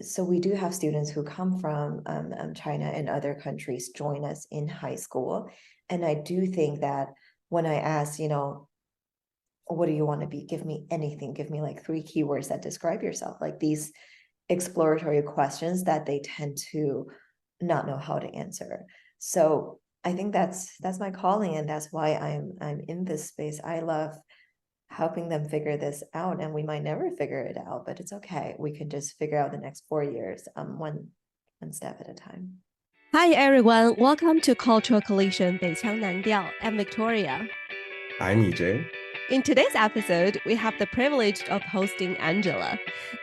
so we do have students who come from China and other countries join us in high school. And I do think that when I ask, what do you want to be? Give me anything. Give me like 3 keywords that describe yourself. Like these exploratory questions that they tend to not know how to answer. So I think that's my calling, and that's why I'm in this space. I love helping them figure this out, and we might never figure it out, but it's okay. We can just figure out the next 4 years, one step at a time. Hi everyone, welcome to Cultural Collision 北腔南调. I'm Victoria. I'm EJ. In today's episode, we have the privilege of hosting Angela,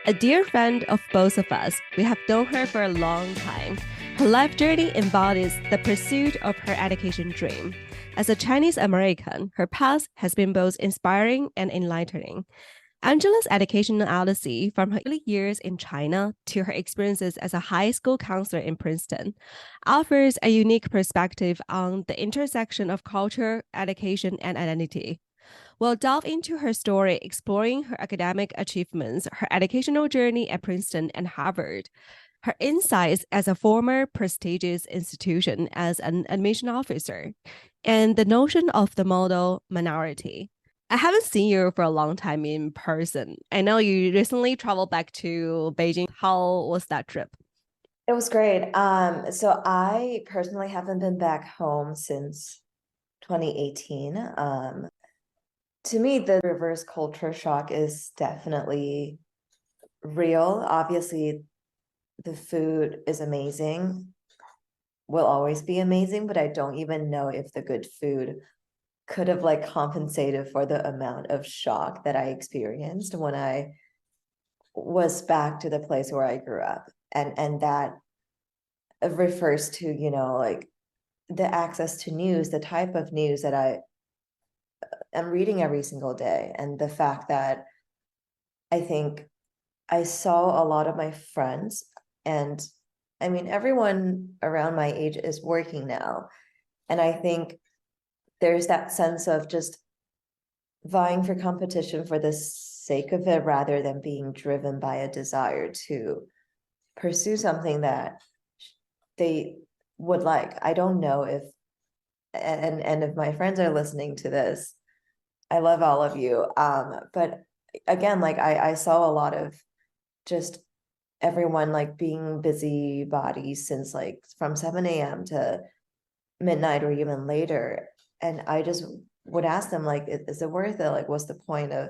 a dear friend of both of us. We have known her for a long time. Her life journey embodies the pursuit of her education dream. As a Chinese American, her path has been both inspiring and enlightening. Angela's educational odyssey, from her early years in China to her experiences as a high school counselor in Princeton, offers a unique perspective on the intersection of culture, education, and identity. We'll delve into her story, exploring her academic achievements, her educational journey at Princeton and Harvard, her insights as a former prestigious institution as an admission officer, and the notion of the model minority. I haven't seen you for a long time in person. I know you recently traveled back to Beijing. How was that trip? It was great. So I personally haven't been back home since 2018. To me, the reverse culture shock is definitely real. Obviously, the food is amazing, will always be amazing, but I don't even know if the good food could have like compensated for the amount of shock that I experienced when I was back to the place where I grew up. And that refers to, like the access to news, the type of news that I am reading every single day, and the fact that I think I saw a lot of my friends, and I mean, everyone around my age is working now. And I think there's that sense of just vying for competition for the sake of it, rather than being driven by a desire to pursue something that they would like. I don't know if, and if my friends are listening to this, I love all of you. But again, like I saw a lot of just everyone like being busy bodies since like from 7 a.m. to midnight or even later. And I just would ask them, like, is it worth it? Like, what's the point of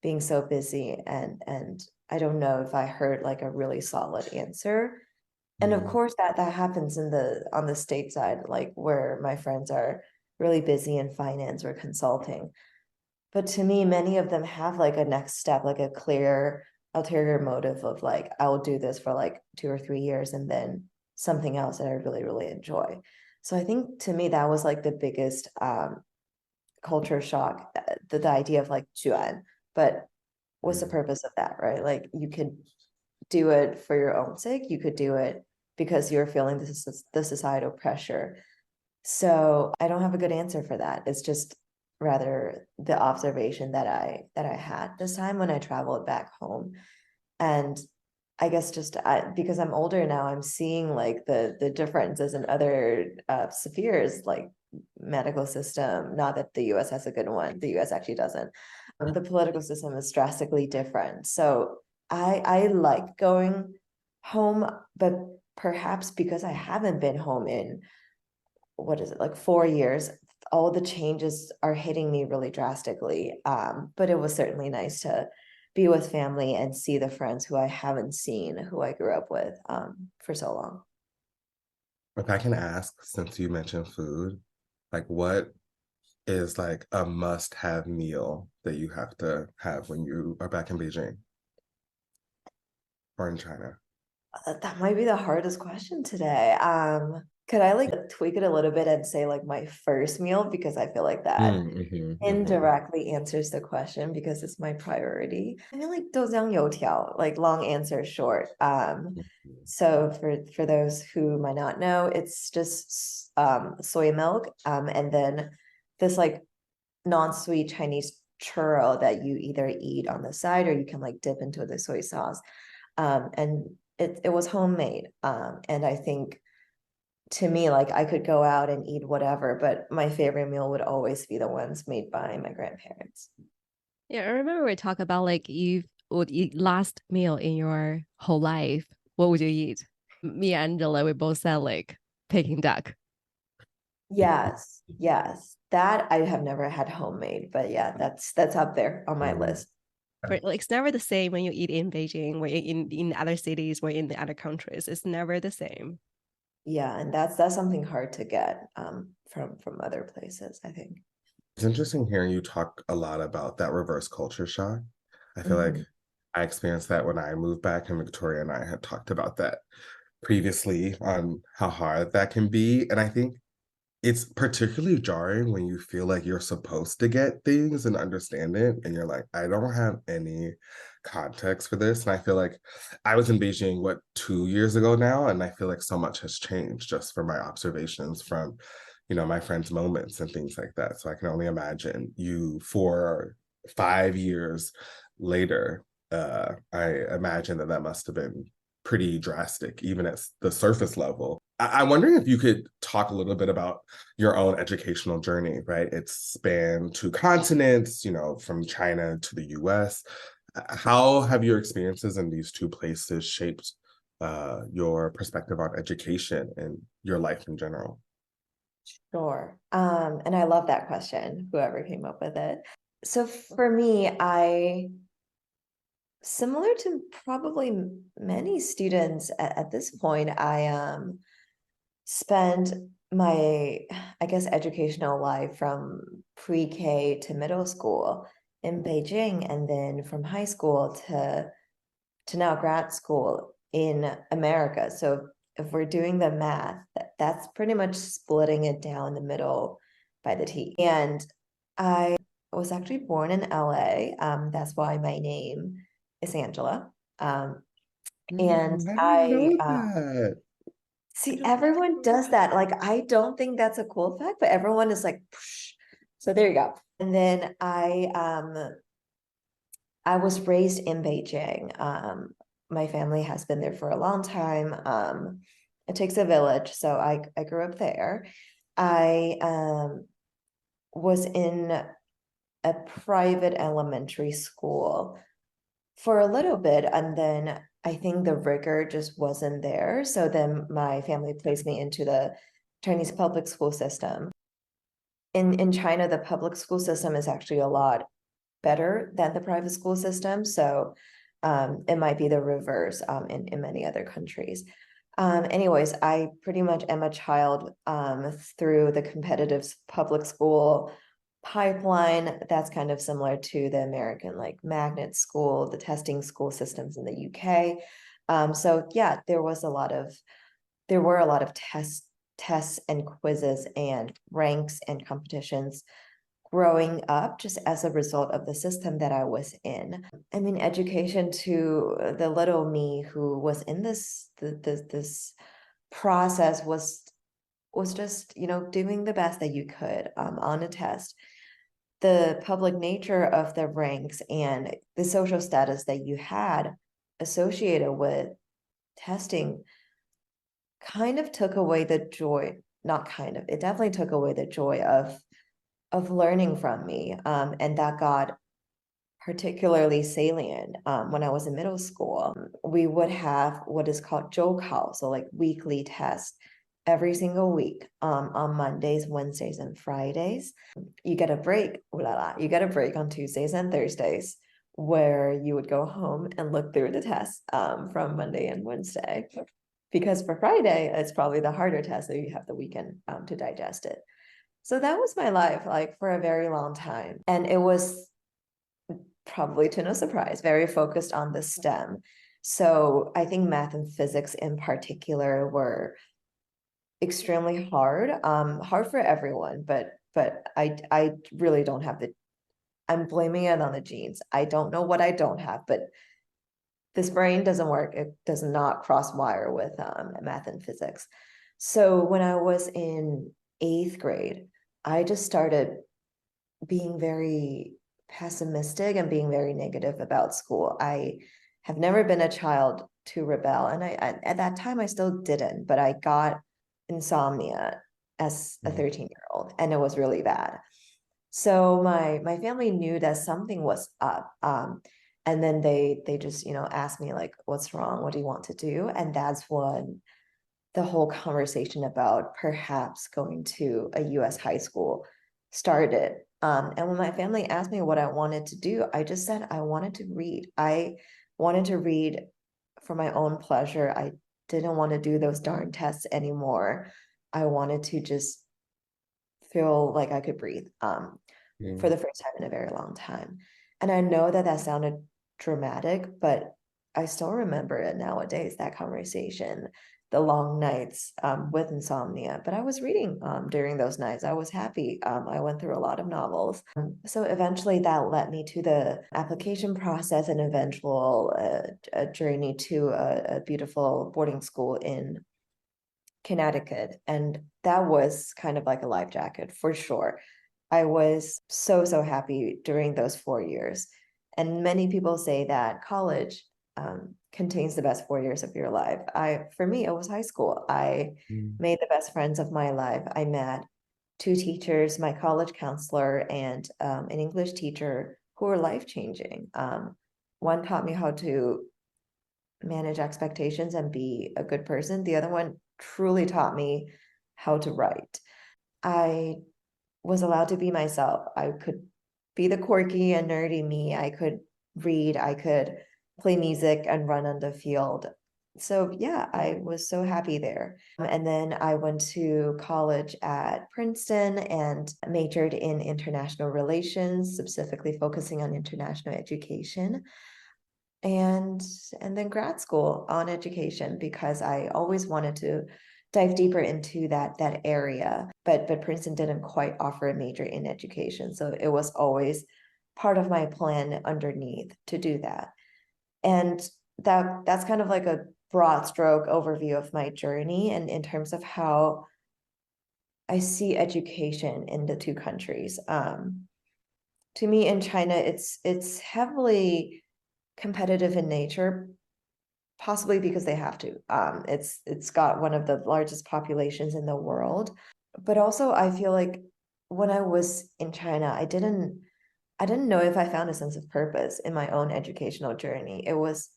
being so busy? And I don't know if I heard like a really solid answer. And of course that happens on the state side, like where my friends are really busy in finance or consulting. But to me, many of them have like a next step, like a clear ulterior motive of like, I'll do this for like 2 or 3 years and then something else that I really, really enjoy. So I think to me, that was like the biggest culture shock, the idea of like Juan, but what's the purpose of that, right? Like you could do it for your own sake. You could do it because you're feeling the societal pressure. So I don't have a good answer for that. It's just rather the observation that I had this time when I traveled back home. And I guess just because I'm older now, I'm seeing like the differences in other spheres, like medical system. Not that the US has a good one. The US actually doesn't. The political system is drastically different. So I like going home, but perhaps because I haven't been home in, what is it, like 4 years, all the changes are hitting me really drastically. But it was certainly nice to be with family and see the friends who I haven't seen, who I grew up with for so long. If I can ask, since you mentioned food, like what is like a must-have meal that you have to have when you are back in Beijing or in China? That might be the hardest question today. Could I like tweak it a little bit and say like my first meal, because I feel like that indirectly answers the question because it's my priority. I feel like 豆浆油条, like long answer short. So for those who might not know, it's just soy milk, and then this like non-sweet Chinese churro that you either eat on the side or you can like dip into the soy sauce. And it was homemade. And I think to me, like I could go out and eat whatever, but my favorite meal would always be the ones made by my grandparents. Yeah, I remember we talked about like you would eat last meal in your whole life. What would you eat? Me and Angela, we both said like Peking duck. Yes, yes. That I have never had homemade, but yeah, that's up there on my Mm. list. But like it's never the same when you eat in Beijing, or in other cities, or in the other countries. It's never the same. Yeah, and that's something hard to get from other places, I think. It's interesting hearing you talk a lot about that reverse culture shock. I feel like Mhm. I experienced that when I moved back, and Victoria and I had talked about that previously on how hard that can be. And I think it's particularly jarring when you feel like you're supposed to get things and understand it, and you're like, I don't have any context for this. And I feel like I was in Beijing, what, 2 years ago now, and I feel like so much has changed just from my observations from, my friends' moments and things like that. So I can only imagine you 5 years later. I imagine that must have been pretty drastic, even at the surface level. I'm wondering if you could talk a little bit about your own educational journey, right? It's spanned 2 continents, from China to the US. How have your experiences in these 2 places shaped your perspective on education and your life in general? Sure. And I love that question, whoever came up with it. So for me, similar to probably many students at this point, I spent my, I guess, educational life from pre-K to middle school in Beijing, and then from high school to now grad school in America. So if we're doing the math, that's pretty much splitting it down the middle by the T. And I was actually born in LA. That's why my name is Angela. And I didn't I know that. see everyone does that. Like I don't think that's a cool fact, but everyone is like, psh. So there you go. And then I was raised in Beijing. My family has been there for a long time. It takes a village, so I grew up there. I was in a private elementary school for a little bit, and then I think the rigor just wasn't there. So then my family placed me into the Chinese public school system. In China, the public school system is actually a lot better than the private school system. So it might be the reverse in many other countries. Anyways, I pretty much am a child through the competitive public school pipeline. That's kind of similar to the American like magnet school, the testing school systems in the UK. So yeah, there were a lot of tests and quizzes and ranks and competitions growing up just as a result of the system that I was in. I mean, education to the little me who was in this process was just, doing the best that you could on a test. The public nature of the ranks and the social status that you had associated with testing kind of took away the joy, not kind of, it definitely took away the joy of learning from me. And that got particularly salient when I was in middle school. We would have what is called 周考, so like weekly tests every single week on Mondays, Wednesdays, and Fridays. You get a break, ooh la la, you get a break on Tuesdays and Thursdays where you would go home and look through the tests from Monday and Wednesday. Because for Friday, it's probably the harder test, so you have the weekend to digest it. So that was my life, like for a very long time. And it was probably to no surprise, very focused on the STEM. So I think math and physics in particular were extremely hard, hard for everyone, but I really don't have I'm blaming it on the genes. I don't know what I don't have, but this brain doesn't work. It does not cross wire with math and physics. So when I was in 8th grade, I just started being very pessimistic and being very negative about school. I have never been a child to rebel. And I at that time I still didn't, but I got insomnia as a 13-year-old, and it was really bad. So my family knew that something was up. And then they just, asked me like, what's wrong? What do you want to do? And that's when the whole conversation about perhaps going to a US high school started. And when my family asked me what I wanted to do, I just said I wanted to read. I wanted to read for my own pleasure. I didn't want to do those darn tests anymore. I wanted to just feel like I could breathe for the first time in a very long time. And I know that that sounded dramatic, but I still remember it nowadays, that conversation, the long nights with insomnia. But I was reading during those nights. I was happy. I went through a lot of novels. So eventually that led me to the application process and eventual a journey to a beautiful boarding school in Connecticut. And that was kind of like a life jacket for sure. I was so happy during those 4 years. And many people say that college contains the best 4 years of your life. For me, it was high school. I made the best friends of my life. I met two teachers, my college counselor and an English teacher who were life-changing. One taught me how to manage expectations and be a good person. The other one truly taught me how to write. I was allowed to be myself. I could be the quirky and nerdy me. I could read, I could play music and run on the field. So yeah, I was so happy there. And then I went to college at Princeton and majored in international relations, specifically focusing on international education. And then grad school on education, because I always wanted to dive deeper into that area, but Princeton didn't quite offer a major in education, so it was always part of my plan underneath to do that. And that's kind of like a broad stroke overview of my journey, and in terms of how I see education in the two countries. To me, in China, it's heavily competitive in nature, possibly because they have to. It's got one of the largest populations in the world, but also I feel like when I was in China, I didn't know if I found a sense of purpose in my own educational journey. It was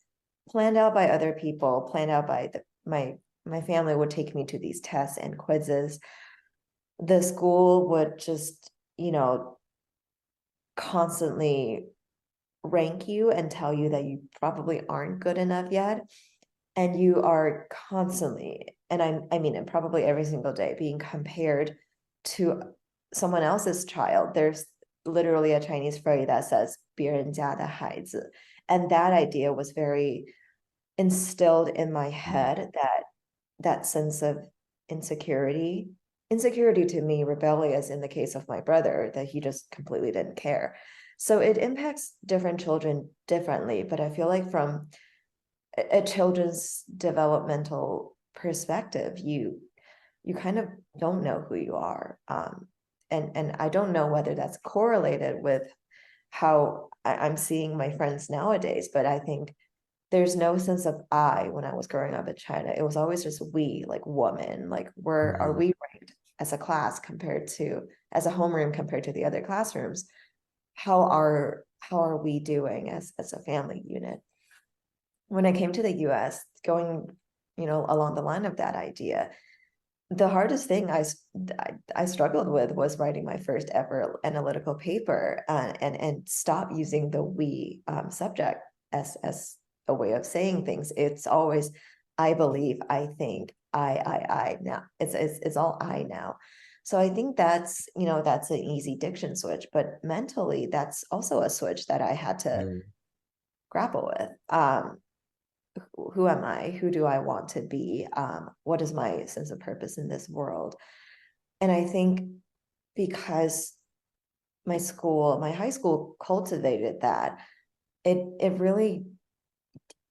planned out by other people, planned out by my family would take me to these tests and quizzes. The school would just, constantly rank you and tell you that you probably aren't good enough yet. And you are constantly, and I mean, and probably every single day, being compared to someone else's child. There's literally a Chinese phrase that says 别人家的孩子. And that idea was very instilled in my head, that sense of insecurity. Insecurity to me, rebellious in the case of my brother, that he just completely didn't care. So it impacts different children differently, but I feel like from a children's developmental perspective, you kind of don't know who you are. And I don't know whether that's correlated with how I'm seeing my friends nowadays, but I think there's no sense of I when I was growing up in China. It was always just we, like woman, like where are we ranked as a class compared to, as a homeroom compared to the other classrooms? How are we doing as a family unit? When I came to the US, going, along the line of that idea, the hardest thing I struggled with was writing my first ever analytical paper, and stop using the we subject as a way of saying things. It's always I believe, I think, I now. It's all I now. So I think that's an easy diction switch, but mentally that's also a switch that I had to grapple with. Who am I? Who do I want to be? What is my sense of purpose in this world? And I think because my high school cultivated that, it really,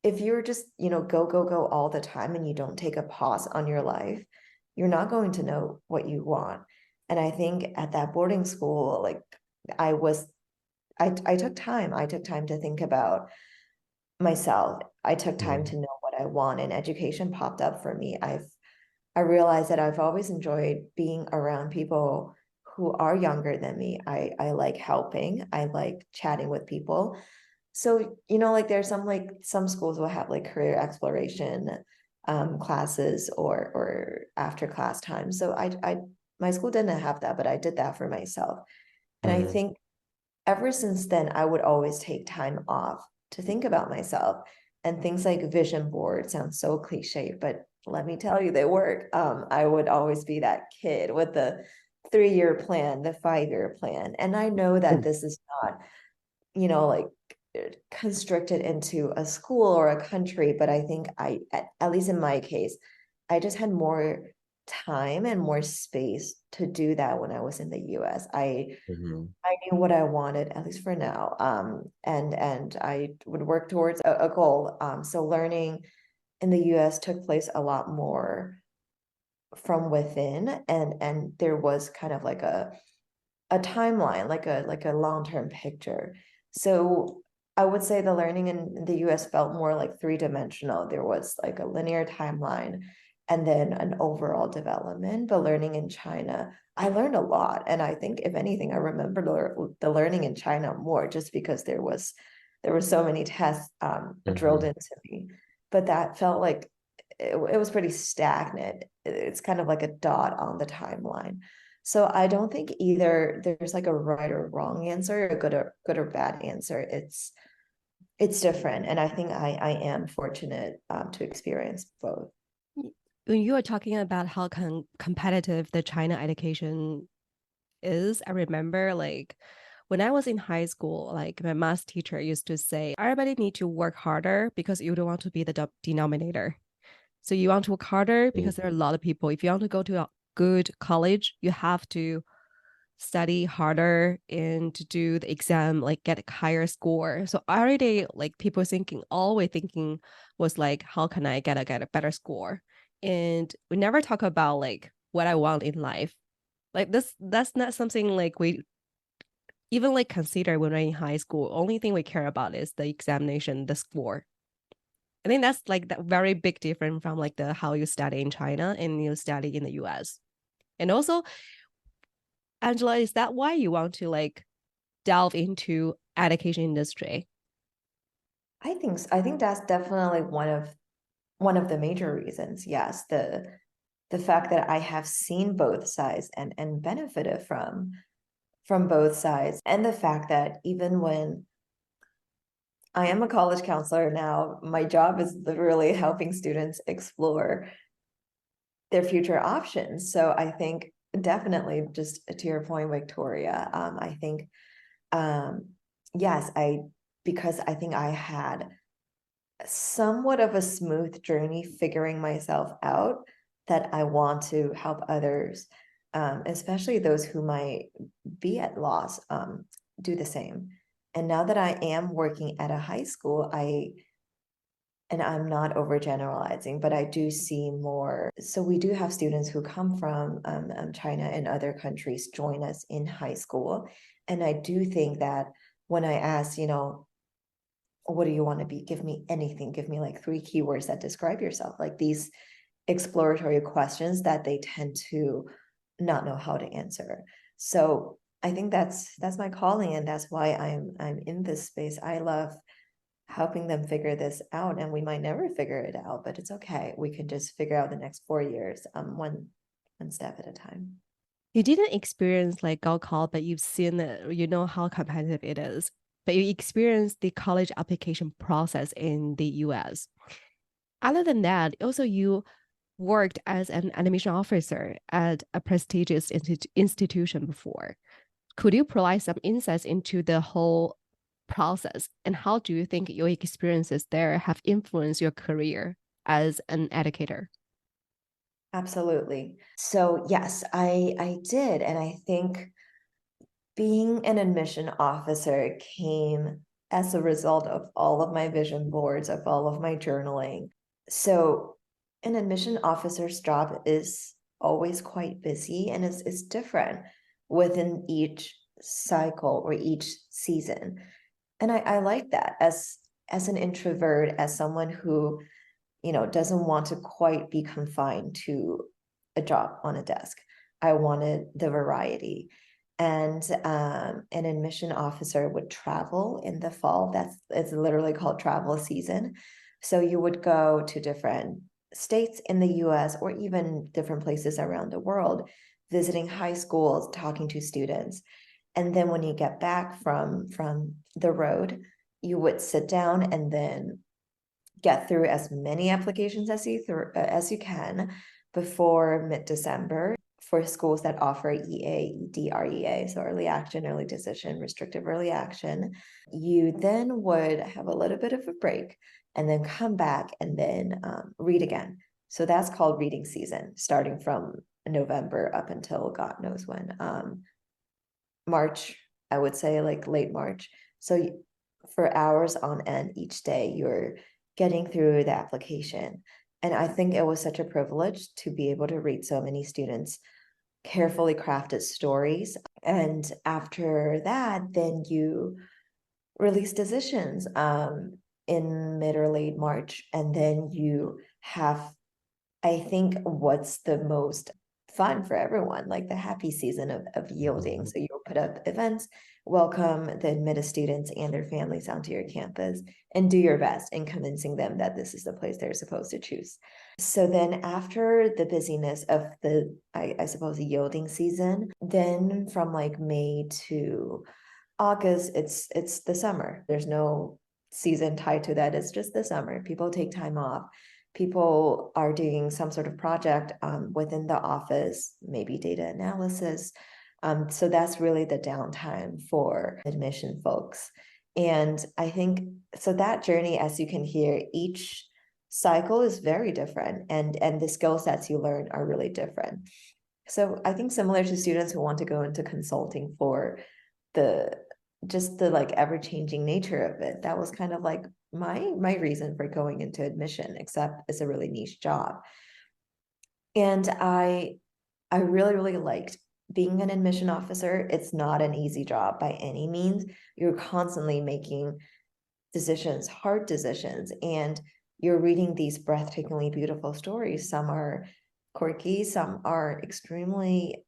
if you're just, go all the time and you don't take a pause on your life, you're not going to know what you want. And I think at that boarding school, like I took time to think about myself. I took time to know what I want and education popped up for me, I realized that I've always enjoyed being around people who are younger than me. I like helping, I like chatting with people. So, like there's some schools will have like career exploration classes or after class time. So I my school didn't have that, but I did that for myself. And I Mhm. think ever since then, I would always take time off to think about myself. And things like vision board sound so cliche, but let me tell you, they work. I would always be that kid with the 3-year plan, the 5-year plan. And I know that this is not, like constricted into a school or a country, but I think at least in my case, I just had more time and more space to do that when I was in the US. Mhm. I knew what I wanted, at least for now. And I would work towards a goal. So learning in the US took place a lot more from within, and there was kind of like a timeline, like a long-term picture. So I would say the learning in the US felt more like three-dimensional. There was like a linear timeline and then an overall development. But learning in China, I learned a lot. And I think if anything, I remember the learning in China more just because there were so many tests drilled Mhm. into me. But that felt like it was pretty stagnant. It's kind of like a dot on the timeline. So I don't think either there's like a right or wrong answer, a good or bad answer. It's different, and I think I am fortunate to experience both. When you were talking about how competitive the China education is, I remember like when I was in high school, like my math teacher used to say, everybody need to work harder because you don't want to be the denominator. So you want to work harder because there are a lot of people. If you want to go to a good college, you have to study harder and to do the exam, like get a higher score. So already like people thinking, always thinking was like, how can I get a better score? And we never talk about like what I want in life. Like that's not something like we even like consider when we're in high school. Only thing we care about is the examination, the score. I think that's like that very big difference from like the how you study in China and you study in the US. And also, Angela, is that why you want to like delve into education industry? I think I think that's definitely one of the major reasons. Yes, the fact that I have seen both sides and benefited from both sides, and the fact that even when I am a college counselor now, my job is literally helping students explore their future options. So I think definitely just to your point, Victoria, I think yes, because I think I had somewhat of a smooth journey figuring myself out that I want to help others, especially those who might be at loss, do the same. And now that I am working at a high school, and I'm not overgeneralizing, but I do see more. So we do have students who come from China and other countries join us in high school. And I do think that when I ask, what do you want to be? Give me anything. Give me like 3 keywords that describe yourself, like these exploratory questions that they tend to not know how to answer. So I think that's my calling, and that's why I'm in this space. I love helping them figure this out, and we might never figure it out, but it's okay. We can just figure out the next 4 years, one step at a time. You didn't experience like Gaokao, but you've seen it, you know how competitive it is. But you experienced the college application process in the US. Other than that, also you worked as an admission officer at a prestigious institution before. Could you provide some insights into the whole process and how do you think your experiences there have influenced your career as an educator? Absolutely. So yes, I did, and I think being an admission officer came as a result of all of my vision boards, of all of my journaling. So an admission officer's job is always quite busy, and it's different within each cycle or each season. And I like that as an introvert, as someone who doesn't want to quite be confined to a job on a desk. I wanted the variety. And an admission officer would travel in the fall. It's literally called travel season. So you would go to different states in the US or even different places around the world, visiting high schools, talking to students. And then when you get back from the road, you would sit down and then get through as many applications as you can before mid-December for schools that offer EA, ED, REA, so early action, early decision, restrictive early action. You then would have a little bit of a break and then come back and then read again. So that's called reading season, starting from November up until God knows when. March, I would say like late March. So for hours on end each day, you're getting through the application. And I think it was such a privilege to be able to read so many students' carefully crafted stories. And after that, then you release decisions in mid or late March. And then you have, I think, what's the most fun for everyone, like the happy season of yielding. So you'll put up events, welcome the admitted students and their families onto your campus, and do your best in convincing them that this is the place they're supposed to choose. So then after the busyness of the, I suppose, the yielding season, then from like May to August, it's the summer. There's no season tied to that. It's just the summer. People take time off. People are doing some sort of project within the office, maybe data analysis. So that's really the downtime for admission folks. And I think, so that journey, as you can hear, each cycle is very different, and the skill sets you learn are really different. So I think similar to students who want to go into consulting for the like ever-changing nature of it, that was kind of like my reason for going into admission, except it's a really niche job. And I really, really liked being an admission officer. It's not an easy job by any means. You're constantly making decisions, hard decisions, and you're reading these breathtakingly beautiful stories. Some are quirky, some are extremely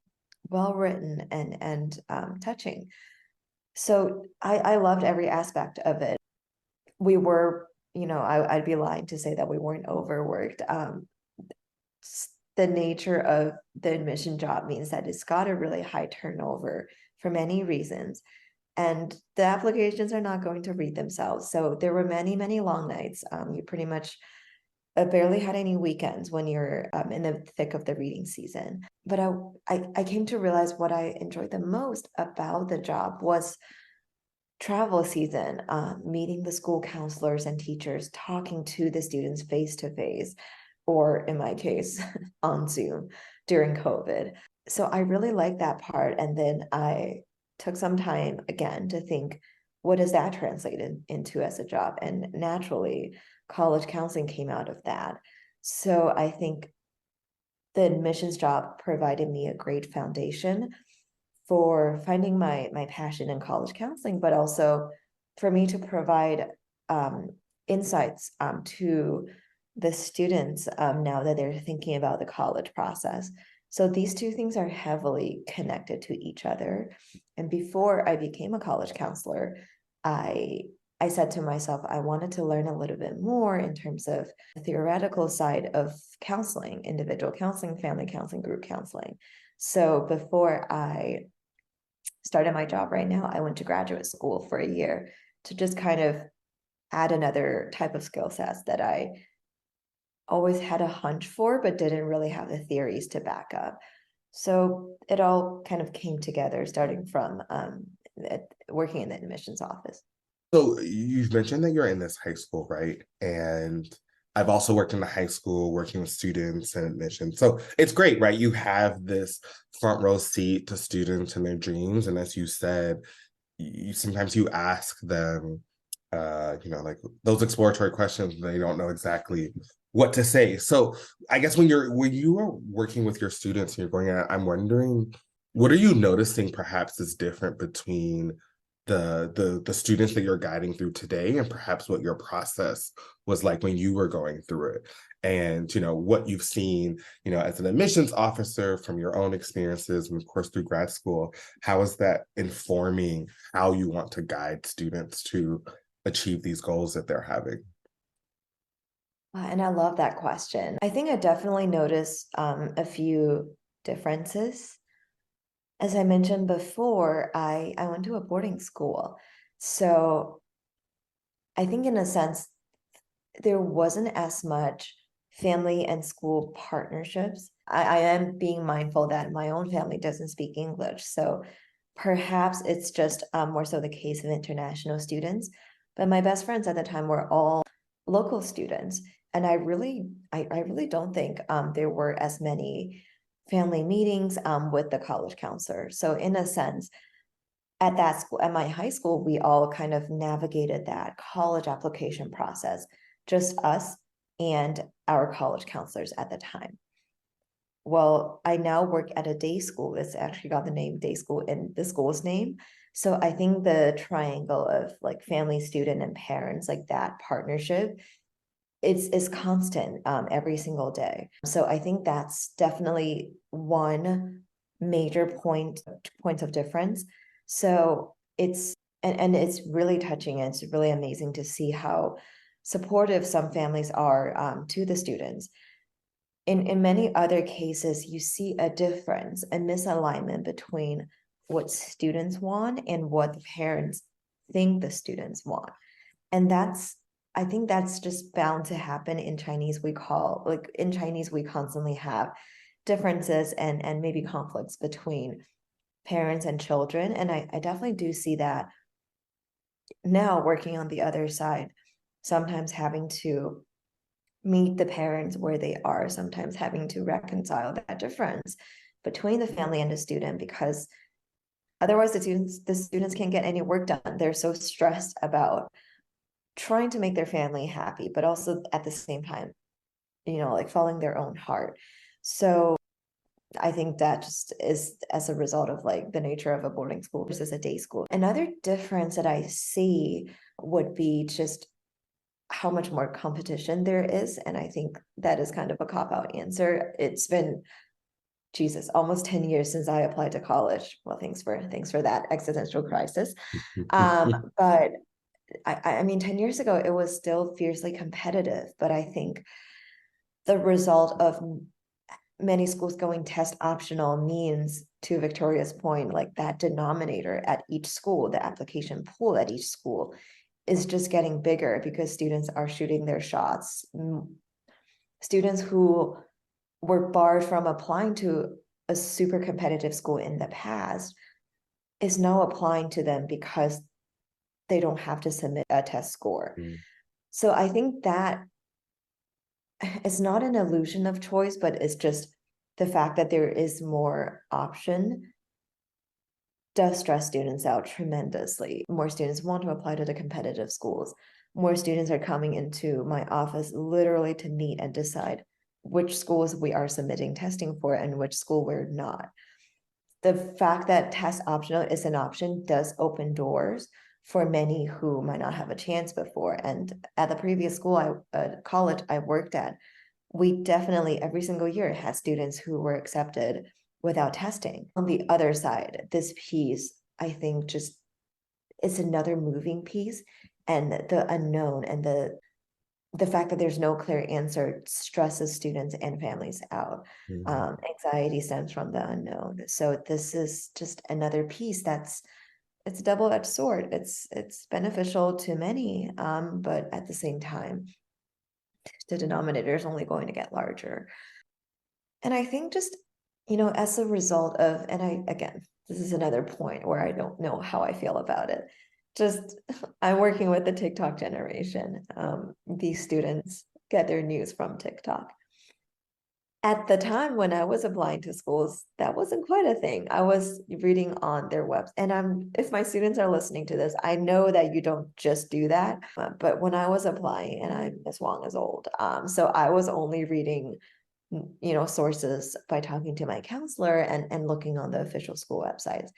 well written and touching. So I loved every aspect of it. We were, I'd be lying to say that we weren't overworked. The nature of the admission job means that it's got a really high turnover for many reasons. And the applications are not going to read themselves. So there were many, many long nights. You pretty much barely had any weekends when you're in the thick of the reading season. But I came to realize what I enjoyed the most about the job was travel season, meeting the school counselors and teachers, talking to the students face to face, or in my case, on Zoom during COVID. So I really like that part. And then I took some time again to think, what does that translate into as a job? And naturally, college counseling came out of that. So I think the admissions job provided me a great foundation for finding my passion in college counseling, but also for me to provide insights to the students now that they're thinking about the college process. So these two things are heavily connected to each other. And before I became a college counselor, I said to myself, I wanted to learn a little bit more in terms of the theoretical side of counseling, individual counseling, family counseling, group counseling. So before I started my job right now, I went to graduate school for a year to just kind of add another type of skill sets that I always had a hunch for, but didn't really have the theories to back up. So it all kind of came together starting from working in the admissions office. So you've mentioned that you're in this high school, right? And I've also worked in the high school working with students and admissions. So it's great, right? You have this front row seat to students and their dreams. And as you said, sometimes you ask them, like those exploratory questions, they don't know exactly what to say. So I guess when you are working with your students and you're going out, I'm wondering, what are you noticing perhaps is different between the students that you're guiding through today and perhaps what your process was like when you were going through it, and what you've seen as an admissions officer from your own experiences, and of course through grad school. How is that informing how you want to guide students to achieve these goals that they're having? And I love that question. I think I definitely noticed a few differences. As I mentioned before, I went to a boarding school. So I think in a sense, there wasn't as much family and school partnerships. I am being mindful that my own family doesn't speak English. So perhaps it's just more so the case of international students. But my best friends at the time were all local students. And I really don't think there were as many family meetings with the college counselor. So in a sense, at that school, at my high school, we all kind of navigated that college application process, just us and our college counselors at the time. Well, I now work at a day school. It's actually got the name day school in the school's name. So I think the triangle of like family, student, and parents, like that partnership, is constant every single day. So I think that's definitely one major points of difference. So and it's really touching, and it's really amazing to see how supportive some families are to the students. In many other cases, you see a difference, a misalignment between what students want and what the parents think the students want. And I think that's just bound to happen in Chinese. In Chinese, we constantly have differences and maybe conflicts between parents and children. And I definitely do see that now working on the other side, sometimes having to meet the parents where they are, sometimes having to reconcile that difference between the family and the student, because otherwise the students can't get any work done. They're so stressed about trying to make their family happy, but also at the same time, like following their own heart. So I think that just is as a result of like the nature of a boarding school versus a day school. Another difference that I see would be just how much more competition there is. And I think that is kind of a cop-out answer. It's been, Jesus, almost 10 years since I applied to college. Well, thanks for that existential crisis. But I mean, 10 years ago, it was still fiercely competitive, but I think the result of many schools going test optional means, to Victoria's point, like that denominator at each school, the application pool at each school is just getting bigger because students are shooting their shots. Students who were barred from applying to a super competitive school in the past is now applying to them because they don't have to submit a test score. So I think that it's not an illusion of choice, but it's just the fact that there is more option does stress students out tremendously. More students want to apply to the competitive schools. More students are coming into my office literally to meet and decide which schools we are submitting testing for and which school we're not. The fact that test optional is an option does open doors for many who might not have a chance before. And at the previous college I worked at, we definitely every single year had students who were accepted without testing. On the other side, this piece, I think, just it's another moving piece, and the unknown and the fact that there's no clear answer stresses students and families out. Anxiety stems from the unknown. So this is just another piece it's a double-edged sword. It's beneficial to many, but at the same time, the denominator is only going to get larger. And I think just, as a result of, again, this is another point where I don't know how I feel about it. Just, I'm working with the TikTok generation. These students get their news from TikTok. At the time when I was applying to schools, that wasn't quite a thing. I was reading on their webs, and if my students are listening to this, I know that you don't just do that. But when I was applying, and I'm as long as old, so I was only reading, sources by talking to my counselor and looking on the official school websites.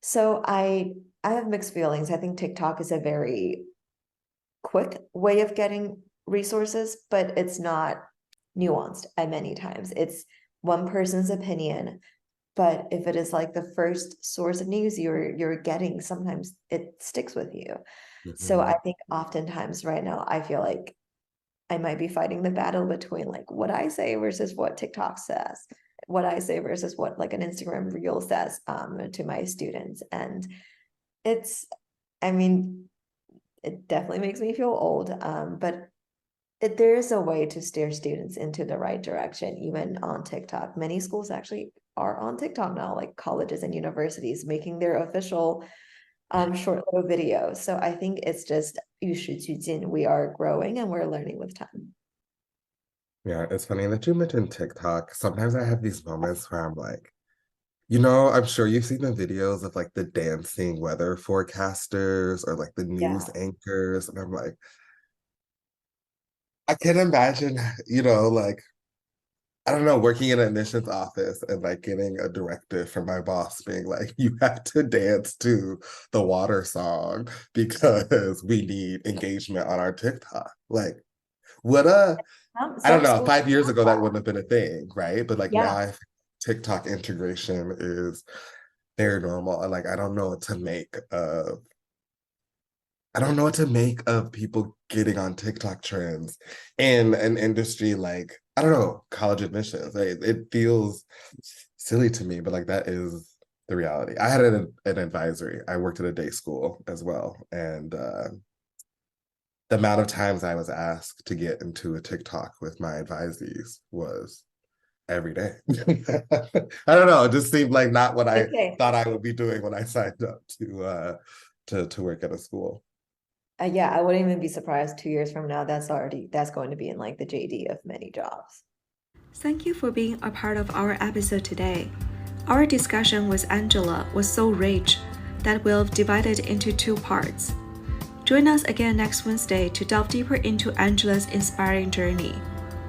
So I have mixed feelings. I think TikTok is a very quick way of getting resources, but it's not nuanced at many times. It's one person's opinion, but if it is like the first source of news you're getting, sometimes it sticks with you. So I think oftentimes right now I feel like I might be fighting the battle between like what I say versus what TikTok says, what I say versus what like an Instagram reel says to my students. And it's, I mean, it definitely makes me feel old, but there is a way to steer students into the right direction, even on TikTok. Many schools actually are on TikTok now, like colleges and universities making their official short little videos. So I think it's just 与时俱进. We are growing and we're learning with time. Yeah, it's funny that you mentioned TikTok. Sometimes I have these moments where I'm like, you know, I'm sure you've seen the videos of like the dancing weather forecasters or like the news anchors. And I'm like, I can't imagine, you know, like, I don't know, working in an admissions office and like getting a directive from my boss being like, you have to dance to the water song because we need engagement on our TikTok. Like, what I don't Some know, schools 5 years have ago that that. wouldn't have been a thing, right? But like now Yeah. I think TikTok integration is very normal. And like I don't know what to make of I don't know what to make of people getting on TikTok trends in an industry like, I don't know, college admissions. It feels silly to me, but like that is the reality. I had an advisory. I worked at a day school as well. And the amount of times I was asked to get into a TikTok with my advisees was every day. I don't know. It just seemed like not what I Okay. thought I would be doing when I signed up to work at a school. Yeah, I wouldn't even be surprised 2 years from now. That's going to be in like the JD of many jobs. Thank you for being a part of our episode today. Our discussion with Angela was so rich that we've divided into 2 parts. Join us again next Wednesday to delve deeper into Angela's inspiring journey,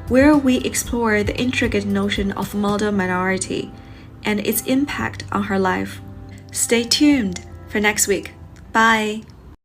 where we explore the intricate notion of model minority and its impact on her life. Stay tuned for next week. Bye!